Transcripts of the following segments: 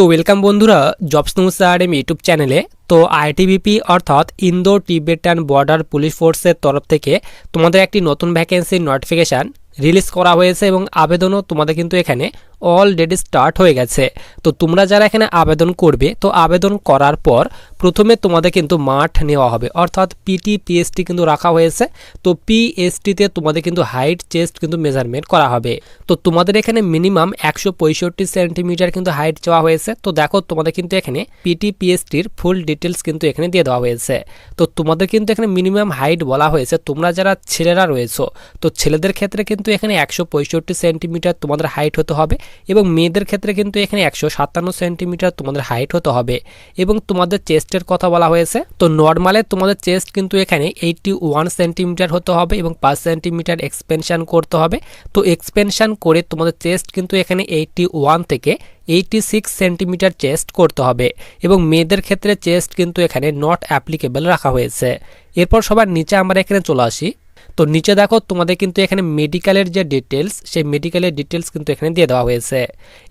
তো ওয়েলকাম বন্ধুরা jobs news academy YouTube চ্যানেলে। তো আইটিবিপি অর্থাৎ ইন্দো টিবেটান বর্ডার পুলিশ ফোর্সের তরফ থেকে তোমাদের একটি নতুন ভ্যাকেন্সির নোটিফিকেশান রিলিজ করা হয়েছে এবং আবেদনও তোমাদের কিন্তু এখানে অলরেডি স্টার্ট হয়ে গেছে। তো তোমরা যারা এখানে আবেদন করবে, তো আবেদন করার পর প্রথমে তোমাদের কিন্তু মাঠ নেওয়া হবে, অর্থাৎ পিটি পিএসটি কিন্তু রাখা হয়েছে। তো পিএসটিতে তোমাদের কিন্তু হাইট চেস্ট কিন্তু মেজারমেন্ট করা হবে। তো তোমাদের এখানে মিনিমাম 165 সেন্টিমিটার কিন্তু হাইট চাওয়া হয়েছে। তো দেখো তোমাদের কিন্তু এখানে পিটি পিএসটির ফুল ডিটেলস কিন্তু এখানে দিয়ে দেওয়া হয়েছে। তো তোমাদের কিন্তু এখানে মিনিমাম হাইট বলা হয়েছে। তোমরা যারা ছেলেরা রয়েছো, তো ছেলেদের ক্ষেত্রে কিন্তু এখানে 165 সেন্টিমিটার তোমাদের হাইট হতে হবে এবং মেয়েদের ক্ষেত্রে কিন্তু এখানে 157 সেন্টিমিটার তোমাদের হাইট হতে হবে। এবং তোমাদের চেস্টের কথা বলা হয়েছে। তো নর্মালে তোমাদের চেস্ট কিন্তু এখানে 81 সেন্টিমিটার হতে হবে এবং 5 সেন্টিমিটার এক্সপেনশন করতে হবে। তো এক্সপেনশন করে তোমাদের চেস্ট কিন্তু এখানে 81 থেকে 86 সেন্টিমিটার চেস্ট করতে হবে এবং মেয়েদের ক্ষেত্রে চেস্ট কিন্তু এখানে নট অ্যাপ্লিকেবল রাখা হয়েছে। এরপর সবার নিচে আমরা এখানে চলে আসি। তো নিচে দেখো তোমাদের কিন্তু এখানে মেডিকেলের যে ডিটেলস, সেই মেডিকেলের ডিটেলস কিন্তু এখানে দিয়ে দেওয়া হয়েছে।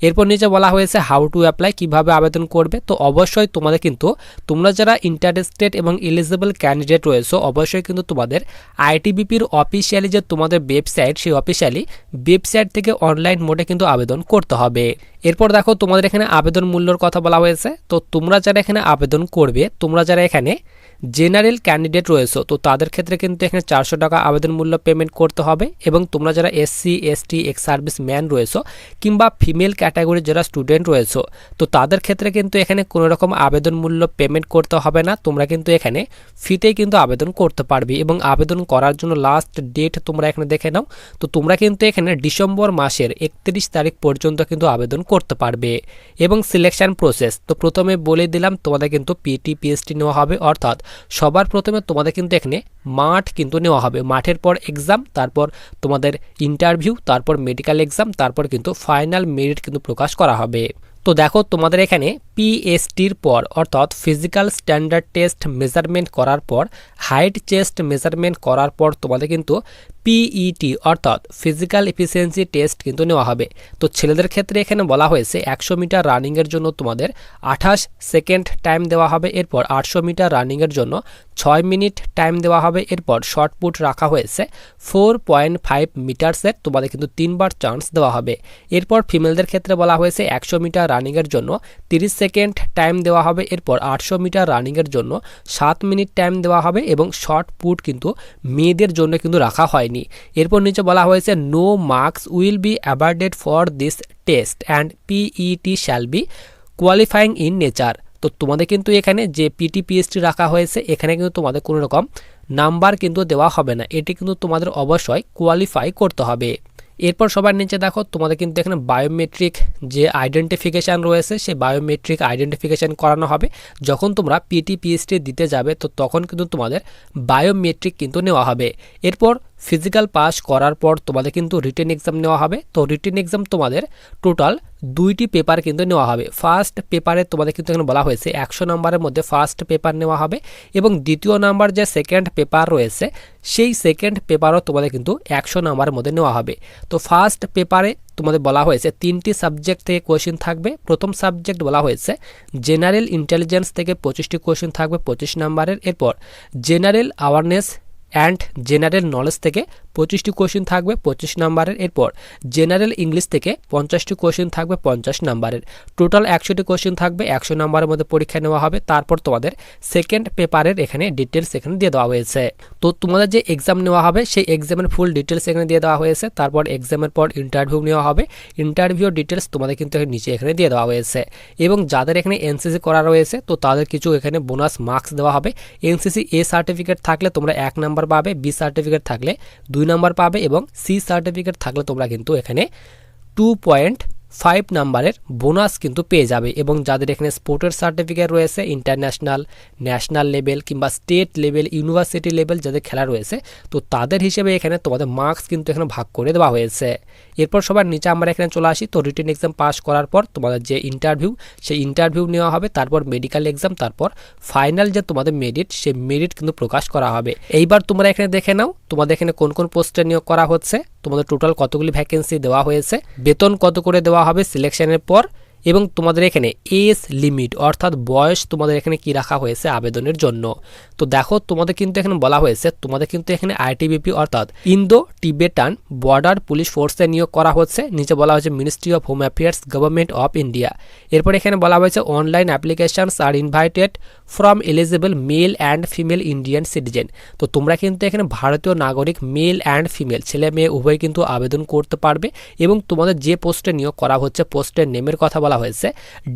এরপর নিচে বলা হয়েছে হাউ টু অ্যাপ্লাই, কিভাবে আবেদন করবে। তো অবশ্যই তোমাদের কিন্তু তোমরা যারা ইন্টারেস্টেড এবং এলিজিবল ক্যান্ডিডেট রয়েছে, অবশ্যই কিন্তু তোমাদের আইটিবিপির অফিসিয়ালি যে তোমাদের ওয়েবসাইট, সেই অফিসিয়ালি ওয়েবসাইট থেকে অনলাইন মোডে কিন্তু আবেদন করতে হবে। এরপর দেখো তোমাদের এখানে আবেদন মূল্যর কথা বলা হয়েছে। তো তোমরা যারা এখানে আবেদন করবে, তোমরা যারা এখানে জেনারেল ক্যান্ডিডেট রয়েছে, তো তাদের ক্ষেত্রে কিন্তু এখানে 400 টাকা আবেদন মূল্য পেমেন্ট করতে হবে। এবং তোমরা যারা SC ST x service man রয়েছে কিংবা ফিমেল ক্যাটাগরির যারা স্টুডেন্ট রয়েছে, তো তাদের ক্ষেত্রে কিন্তু এখানে কোনো রকম আবেদন মূল্য পেমেন্ট করতে হবে না। তোমরা কিন্তু এখানে ফ্রিতেই কিন্তু আবেদন করতে পারবে এবং আবেদন করার জন্য লাস্ট ডেট তোমরা এখানে দেখে নাও। তো তোমরা কিন্তু এখানে ডিসেম্বর মাসের 31 তারিখ পর্যন্ত কিন্তু আবেদন করতে পারবে। এবং সিলেকশন প্রসেস, তো প্রথমে বলে দিলাম তোমাদের কিন্তু পিটি পিএসটি নেওয়া হবে, অর্থাৎ সবার প্রথমে তোমাদের কিন্তু এখানে মাঠ কিন্তু নেওয়া হবে। মাঠের পর এক্সাম, তারপর তোমাদের ইন্টারভিউ, তারপর মেডিকেল এক্সাম, তারপর কিন্তু ফাইনাল মেরিট কিন্তু প্রকাশ করা হবে। তো দেখো তোমাদের এখানে পিএসটির পর অর্থাৎ ফিজিক্যাল স্ট্যান্ডার্ড টেস্ট মেজারমেন্ট করার পর, হাইট চেস্ট মেজারমেন্ট করার পর তোমাদের কিন্তু পিইটি অর্থাৎ ফিজিক্যাল এফিসিয়েন্সি টেস্ট কিন্তু নেওয়া হবে। তো ছেলেদের ক্ষেত্রে এখানে বলা হয়েছে 100 মিটার রানিংয়ের জন্য তোমাদের 28 সেকেন্ড টাইম দেওয়া হবে। এরপর 800 মিটার রানিংয়ের জন্য 6 মিনিট টাইম দেওয়া হবে। এরপর শর্ট পুট রাখা হয়েছে 4.5 মিটারসের, তোমাদের কিন্তু 3 বার চান্স দেওয়া হবে। এরপর ফিমেলদের ক্ষেত্রে বলা হয়েছে 100 মিটার রানিংয়ের জন্য 30 সেকেন্ড টাইম দেওয়া হবে। এরপর 800 মিটার রানিংয়ের জন্য 7 মিনিট টাইম দেওয়া হবে এবং শর্ট পুট কিন্তু মেয়েদের জন্য কিন্তু রাখা হয়নি। এরপর নিচে বলা হয়েছে no marks will be awarded for this test and PET shall be qualifying in nature. তো তোমাদের কিন্তু এখানে যে পিটি পিএসটি রাখা হয়েছে, এখানে কিন্তু তোমাদের কোনো রকম নাম্বার কিন্তু দেওয়া হবে না। এটি কিন্তু তোমাদের অবশ্যই কোয়ালিফাই করতে হবে। এরপর সবার নিচে দেখো তোমাদের কিন্তু এখানে বায়োমেট্রিক যে আইডেন্টিফিকেশান রয়েছে, সেই বায়োমেট্রিক আইডেন্টিফিকেশান করানো হবে। যখন তোমরা পিটি পিএসটি দিতে যাবে, তো তখন কিন্তু তোমাদের বায়োমেট্রিক কিন্তু নেওয়া হবে। এরপর ফিজিক্যাল পাস করার পর তোমাদের কিন্তু রিটেন এক্সাম নেওয়া হবে। তো রিটেন এক্সাম তোমাদের টোটাল 2টি পেপার কিন্তু নেওয়া হবে। ফার্স্ট পেপারে তোমাদের কিন্তু এখানে বলা হয়েছে 100 নম্বরের মধ্যে ফার্স্ট পেপার নেওয়া হবে এবং দ্বিতীয় নাম্বার যে সেকেন্ড পেপার রয়েছে, সেই সেকেন্ড পেপারও তোমাদের কিন্তু 100 নম্বরের মধ্যে নেওয়া হবে। তো ফার্স্ট পেপারে তোমাদের বলা হয়েছে 3টি সাবজেক্ট থেকে কোয়েশ্চেন থাকবে। প্রথম সাবজেক্ট বলা হয়েছে জেনারেল ইন্টেলিজেন্স থেকে 25টি কোয়েশ্চেন থাকবে 25 নম্বরের। এরপর general awareness and general knowledge থেকে 25টি কোয়েশ্চেন থাকবে 25 নম্বরের। এরপর জেনারেল ইংলিশ থেকে 50টি কোয়েশ্চেন থাকবে 50 নম্বরের। টোটাল 100টি কোয়েশ্চেন থাকবে, 100 নম্বরের মধ্যে পরীক্ষা নেওয়া হবে। তারপর তোমাদের সেকেন্ড পেপারের এখানে ডিটেলস এখানে দিয়ে দেওয়া হয়েছে। তো তোমাদের যে এক্সাম নেওয়া হবে, সেই এক্সামের ফুল ডিটেলস এখানে দিয়ে দেওয়া হয়েছে। তারপর এক্সামের পর ইন্টারভিউ নেওয়া হবে। ইন্টারভিউ ডিটেলস তোমাদের কিন্তু নিচে এখানে দিয়ে দেওয়া হয়েছে। এবং যাদের এখানে এনসিসি করা রয়েছে, তো তাদের কিছু এখানে বোনাস মার্কস দেওয়া হবে। এনসিসি এ সার্টিফিকেট থাকলে তোমরা 1 নাম্বার পাবে, বি সার্টিফিকেট থাকলে 2 নাম্বার পাবে এবং সি সার্টিফিকেট থাকলে তোমরা কিন্তু এখানে 2.5 নাম্বারের বোনাস কিন্তু পেয়ে যাবে। এবং যাদের এখানে স্পোর্টের সার্টিফিকেট রয়েছে, ইন্টারন্যাশনাল, ন্যাশনাল লেভেল কিংবা স্টেট লেভেল, ইউনিভার্সিটি লেভেল যাদের খেলা রয়েছে, তো তাদের হিসেবে এখানে তোমাদের মার্কস কিন্তু এখানে ভাগ করে দেওয়া হয়েছে। এরপর সবার নিচে আমরা এখানে চলে আসি। তো রিটেন এক্সাম পাস করার পর তোমাদের যে ইন্টারভিউ, সেই ইন্টারভিউ নেওয়া হবে। তারপর মেডিকেল এক্সাম, তারপর ফাইনাল যে তোমাদের মেরিট, সেই মেরিট কিন্তু প্রকাশ করা হবে। এইবার তোমরা এখানে দেখে নাও তোমাদের এখানে কোন কোন পোস্টে নিয়োগ করা হচ্ছে, তোমাদের টোটাল কতগুলি ভ্যাকেন্সি দেওয়া হয়েছে, বেতন কত করে দেওয়া হবে সিলেকশনের পর, এবং তোমাদের এখানে এজ লিমিট অর্থাৎ বয়স তোমাদের এখানে কি রাখা হয়েছে আবেদনের জন্য। তো দেখো তোমাদের কিন্তু এখানে বলা হয়েছে তোমাদের কিন্তু এখানে আইটিবিপি অর্থাৎ ইন্দো টিবেটান বর্ডার পুলিশ ফোর্সে নিয়োগ করা হচ্ছে। নিচে বলা হয়েছে ministry of home affairs government of India. এরপর এখানে বলা হয়েছে online applications are invited from eligible male and female Indian citizen. তো তোমরা কিন্তু এখানে ভারতীয় নাগরিক মেল অ্যান্ড ফিমেল ছেলে মেয়ে উভয় কিন্তু আবেদন করতে পারবে। এবং তোমাদের যে পোস্টে নিয়োগ করা হচ্ছে পোস্টের নেমের কথা বলা হয়েছে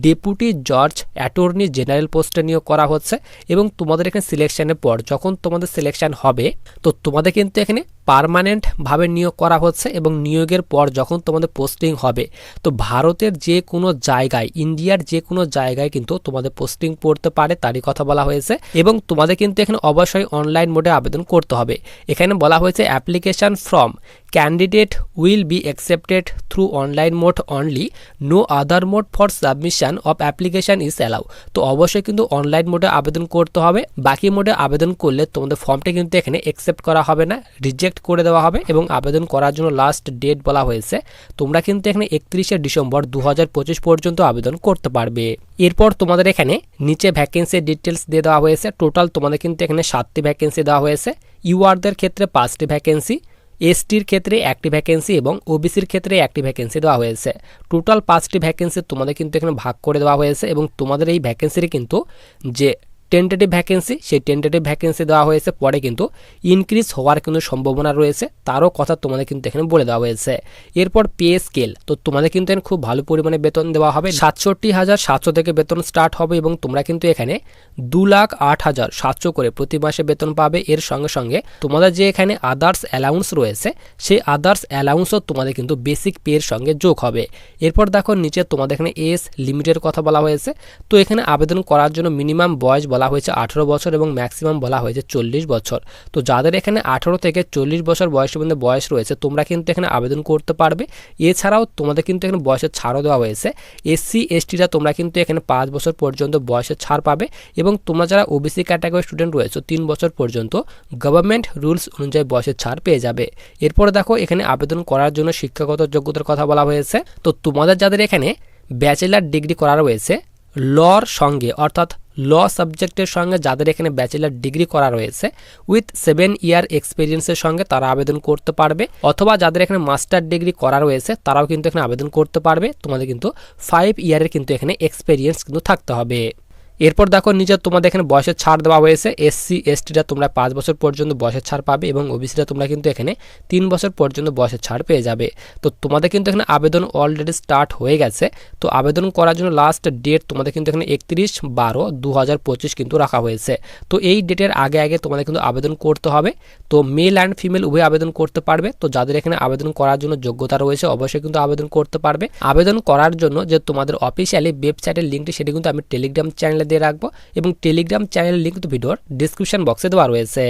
ডেপুটি জজ অ্যাটর্নি জেনারেল পোস্টে নিয়োগ করা হচ্ছে। এবং তোমাদের এখানে সিলেকশনের পর যখন তোমাদের সিলেকশন হবে তো তোমাদের কিন্তু এখানে পার্মানেন্ট ভাবে নিয়োগ করা হচ্ছে। এবং নিয়োগের পর যখন তোমাদের পোস্টিং হবে তো ভারতের যে কোনো জায়গায় ইন্ডিয়ার যে কোনো জায়গায় কিন্তু তোমাদের পোস্টিং পড়তে পারে তারই কথা বলা হয়েছে। এবং তোমাদের কিন্তু এখানে অবশ্যই অনলাইন মোডে আবেদন করতে হবে। এখানে বলা হয়েছে application from candidate will be accepted through online mode only, no other mode for submission of application is allow. তো অবশ্যই কিন্তু অনলাইন মোডে আবেদন করতে হবে। বাকি মোডে আবেদন করলে তোমাদের ফর্মটা কিন্তু এখানে অ্যাকসেপ্ট করা হবে না, রিজেক্ট করে দেওয়া হবে। এবং আবেদন করার জন্য লাস্ট ডেট বলা হয়েছে তোমরা কিন্তু এখানে 31শে ডিসেম্বর 2025 পর্যন্ত আবেদন করতে পারবে। এরপর তোমাদের এখানে নিচে ভ্যাকেন্সি ডিটেলস দিয়ে দেওয়া হয়েছে। টোটাল তোমাদের কিন্তু এখানে 7টি ভ্যাকেন্সি দেওয়া হয়েছে। ইউআরদের ক্ষেত্রে 5টি ভ্যাকেন্সি, এসটির ক্ষেত্রে 1টি ভ্যাকেন্সি এবং ওবিসির ক্ষেত্রে 1টি ভ্যাকেন্সি দেওয়া হয়েছে। টোটাল 5টি ভ্যাকেন্সি তোমাদের কিন্তু এখানে ভাগ করে দেওয়া হয়েছে। এবং তোমাদের এই ভ্যাকেন্সির কিন্তু যে টেন্টেটিভ ভ্যাকেন্সি সেই টেন্টেটিভ ভ্যাকেন্সি দেওয়া হয়েছে, পরে কিন্তু ইনক্রিজ হওয়ার কিন্তু সম্ভাবনা রয়েছে তারও কথা তোমাদের কিন্তু এখানে বলে দেওয়া হয়েছে। এরপর পে স্কেল, তো তোমাদের কিন্তু এখানে খুব ভালো পরিমাণে বেতন দেওয়া হবে। 67,700 থেকে বেতন স্টার্ট হবে এবং তোমরা কিন্তু এখানে 2,08,700 করে প্রতি মাসে বেতন পাবে। এর সঙ্গে সঙ্গে তোমাদের যে এখানে আদার্স অ্যালাউন্স রয়েছে সেই আদার্স অ্যালাউন্সও তোমাদের কিন্তু বেসিক পে এর সঙ্গে যোগ হবে। এরপর দেখো নিচে তোমাদের এখানে এজ লিমিটের কথা বলা হয়েছে। তো এখানে আবেদন করার জন্য মিনিমাম বয়স বলা হয়েছে 18 বছর এবং ম্যাক্সিমাম বলা হয়েছে 40 বছর। তো যাদের এখানে 18 থেকে 40 বছর বয়সের মধ্যে বয়স রয়েছে তোমরা কিন্তু এখানে আবেদন করতে পারবে। এছাড়াও তোমাদের কিন্তু এখানে বয়সের ছাড়ও দেওয়া হয়েছে। এসসি এসটিরা তোমরা কিন্তু এখানে 5 বছর পর্যন্ত বয়সের ছাড় পাবে। এবং তোমরা যারা ওবিসি ক্যাটাগরি স্টুডেন্ট রয়েছে 3 বছর পর্যন্ত গভর্নমেন্ট রুলস অনুযায়ী বয়সের ছাড় পেয়ে যাবে। এরপর দেখো এখানে আবেদন করার জন্য শিক্ষাগত যোগ্যতার কথা বলা হয়েছে। তো তোমাদের যাদের এখানে ব্যাচেলার ডিগ্রি করা রয়েছে লর সঙ্গে অর্থাৎ ল সাবজেক্টের সঙ্গে যাদের এখানে ব্যাচেলার ডিগ্রি করা রয়েছে উইথ 7 ইয়ার এক্সপিরিয়েন্সের সঙ্গে তারা আবেদন করতে পারবে। অথবা যাদের এখানে মাস্টার ডিগ্রি করা রয়েছে তারাও কিন্তু এখানে আবেদন করতে পারবে। তোমাদের কিন্তু 5 ইয়ারের কিন্তু এখানে এক্সপিরিয়েন্স কিন্তু থাকতে হবে। এরপর দেখো নিচে তোমাদের এখানে বয়সের ছাড় দেওয়া হয়েছে। এসসি এসটিরা তোমরা 5 বছর পর্যন্ত বয়সের ছাড় পাবে এবং ওবিসিরা তোমরা কিন্তু এখানে 3 বছর পর্যন্ত বয়সের ছাড় পেয়ে যাবে। তো তোমাদের কিন্তু এখানে আবেদন অলরেডি স্টার্ট হয়ে গেছে। তো আবেদন করার জন্য লাস্ট ডেট তোমাদের কিন্তু এখানে 31/12/2025 কিন্তু রাখা হয়েছে। তো এই ডেটের আগে আগে তোমাদের কিন্তু আবেদন করতে হবে। তো মেল অ্যান্ড ফিমেল উভয় আবেদন করতে পারবে। তো যাদের এখানে আবেদন করার জন্য যোগ্যতা রয়েছে অবশ্যই কিন্তু আবেদন করতে পারবে। আবেদন করার জন্য যে তোমাদের অফিসিয়ালি ওয়েবসাইটের লিঙ্কটি সেটি কিন্তু আমি টেলিগ্রাম চ্যানেলে দিয়ে রাখবো এবং টেলিগ্রাম চ্যানেলের লিঙ্ক তো ভিডিওর ডিসক্রিপশন বক্সে দেওয়া রয়েছে।